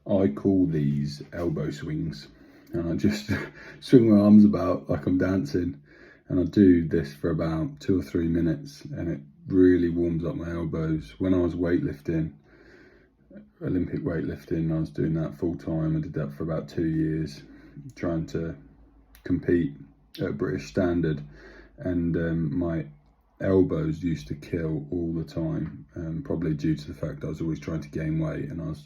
I call these elbow swings, and I just swing my arms about like I'm dancing, and I do this for about 2 or 3 minutes, and it really warms up my elbows. When I was weightlifting, Olympic weightlifting, I was doing that full time. I did that for about 2 years, trying to compete at British standard, and my elbows used to kill all the time, probably due to the fact I was always trying to gain weight and I was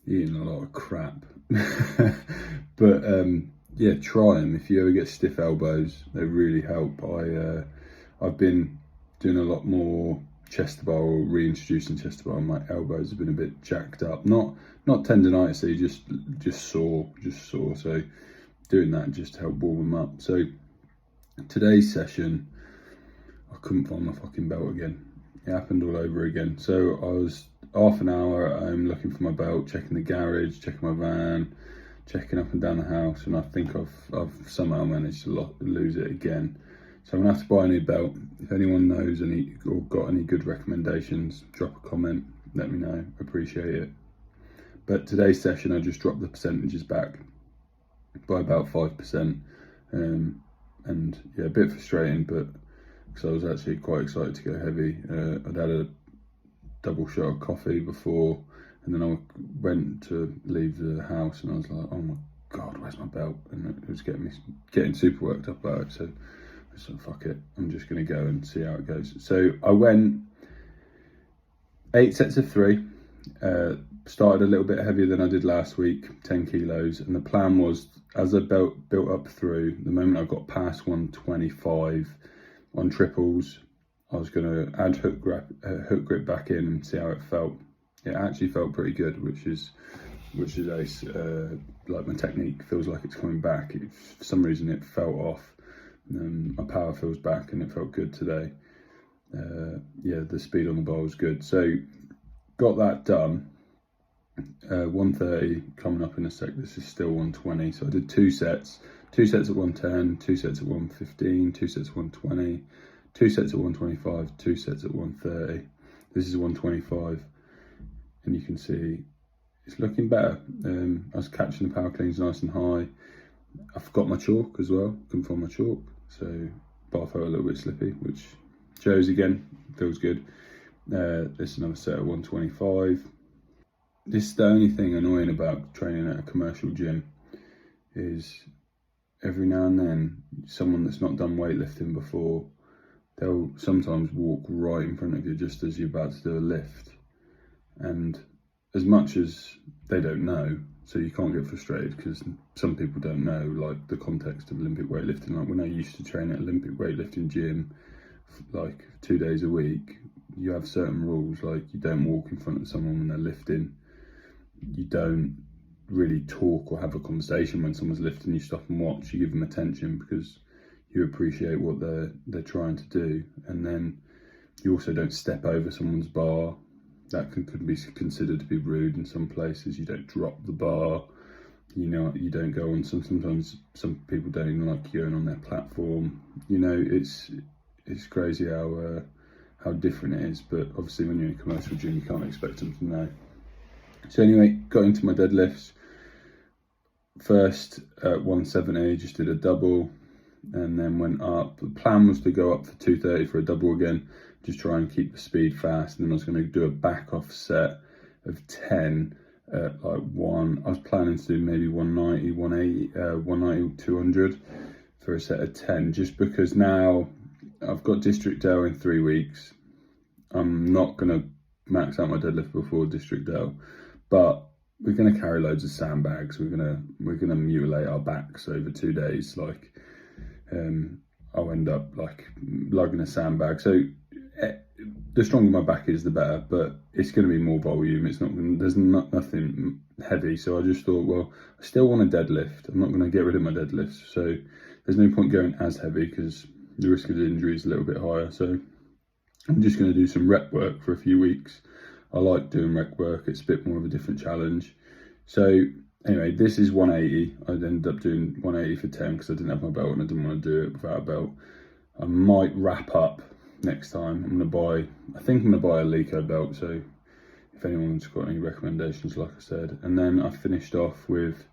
eating a lot of crap. But yeah, try them. If you ever get stiff elbows, they really help. I've been doing a lot more chest to bar, or reintroducing chest to bar. My elbows have been a bit jacked up, not tendinitis, just sore. So doing that just to help warm them up. So today's session, I couldn't find my fucking belt again. It happened all over again. So I was half an hour at home looking for my belt, checking the garage, checking my van, checking up and down the house, and I think I've somehow managed to lose it again. So I'm gonna have to buy a new belt. If anyone knows any or got any good recommendations, drop a comment, let me know, appreciate it. But today's session, I just dropped the percentages back by about 5%, and yeah, a bit frustrating, but because I was actually quite excited to go heavy. I'd had a double shot of coffee before, and then I went to leave the house and I was like, oh my god, where's my belt? And it was getting super worked up about it. So I said, fuck it, I'm just gonna go and see how it goes. So I went 8 sets of 3. Started a little bit heavier than I did last week, 10 kilos, and the plan was, as I built up through, the moment I got past 125 on triples, I was going to add hook grip back in and see how it felt. It actually felt pretty good, which is ace. Like my technique feels like it's coming back. For some reason it felt off. My power feels back and it felt good today. Yeah, the speed on the bar was good. So got that done. 130 coming up in a sec. This is still 120. So I did 2 sets. 2 sets at 110, 2 sets at 115, 2 sets at 120, 2 sets at 125, 2 sets at 130. This is 125, and you can see it's looking better. I was catching the power cleans nice and high. I forgot my chalk as well, couldn't find my chalk, so bar felt a little bit slippy, which shows again, feels good. This is another set at 125. This is the only thing annoying about training at a commercial gym, is every now and then someone that's not done weightlifting before, they'll sometimes walk right in front of you just as you're about to do a lift, and as much as they don't know, so you can't get frustrated because some people don't know like the context of Olympic weightlifting. Like when I used to train at Olympic weightlifting gym like 2 days a week, you have certain rules, like you don't walk in front of someone when they're lifting, you don't really talk or have a conversation when someone's lifting. You stop and watch, you give them attention because you appreciate what they're trying to do, and then you also don't step over someone's bar. That could be considered to be rude in some places. You don't drop the bar, you know, you don't go on sometimes some people don't even like going on their platform. You know, it's crazy how different it is, but obviously when you're in a commercial gym you can't expect them to know. So anyway, got into my deadlifts. First at 170, just did a double and then went up. The plan was to go up for 230 for a double again, just try and keep the speed fast, and then I was going to do a back off set of 10 at like I was planning to do maybe 190, 180, 200 for a set of 10, just because now I've got District Dale in 3 weeks. I'm not going to max out my deadlift before District Dale, but we're going to carry loads of sandbags. We're gonna mutilate our backs over 2 days. Like, I'll end up like lugging a sandbag. So the stronger my back is, the better. But it's going to be more volume. It's not. There's nothing heavy. So I just thought, well, I still want a deadlift. I'm not going to get rid of my deadlifts. So there's no point going as heavy because the risk of injury is a little bit higher. So I'm just going to do some rep work for a few weeks. I like doing rep work. It's a bit more of a different challenge. So anyway, this is 180. I ended up doing 180 for 10 because I didn't have my belt and I didn't want to do it without a belt. I might wrap up next time. I think I'm going to buy a Lico belt. So if anyone's got any recommendations, like I said. And then I finished off with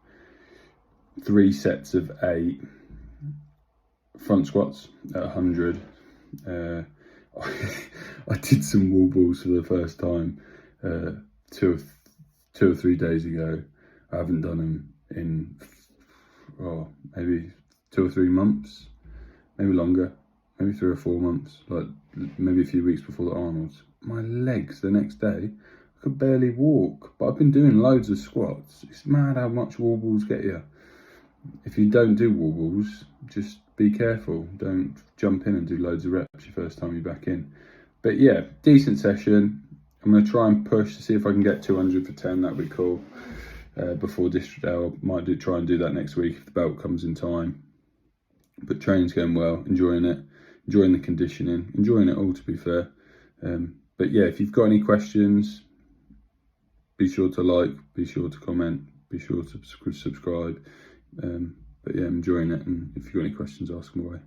3 sets of 8 front squats at 100. I did some wall balls for the first time 2 or 3 days ago. I haven't done them in maybe 2 or 3 months, maybe longer, maybe 3 or 4 months, like maybe a few weeks before the Arnold's. My legs the next day, I could barely walk, but I've been doing loads of squats. It's mad how much wall balls get you. If you don't do wall balls, just be careful. Don't jump in and do loads of reps your first time you're back in. But yeah, decent session. I'm going to try and push to see if I can get 200 for 10. That'd be cool. Before District Day, I might try and do that next week if the belt comes in time. But training's going well, enjoying it, enjoying the conditioning, enjoying it all, to be fair. But yeah, if you've got any questions, be sure to like, be sure to comment, be sure to subscribe. But yeah, I'm enjoying it, and if you've got any questions, ask them away.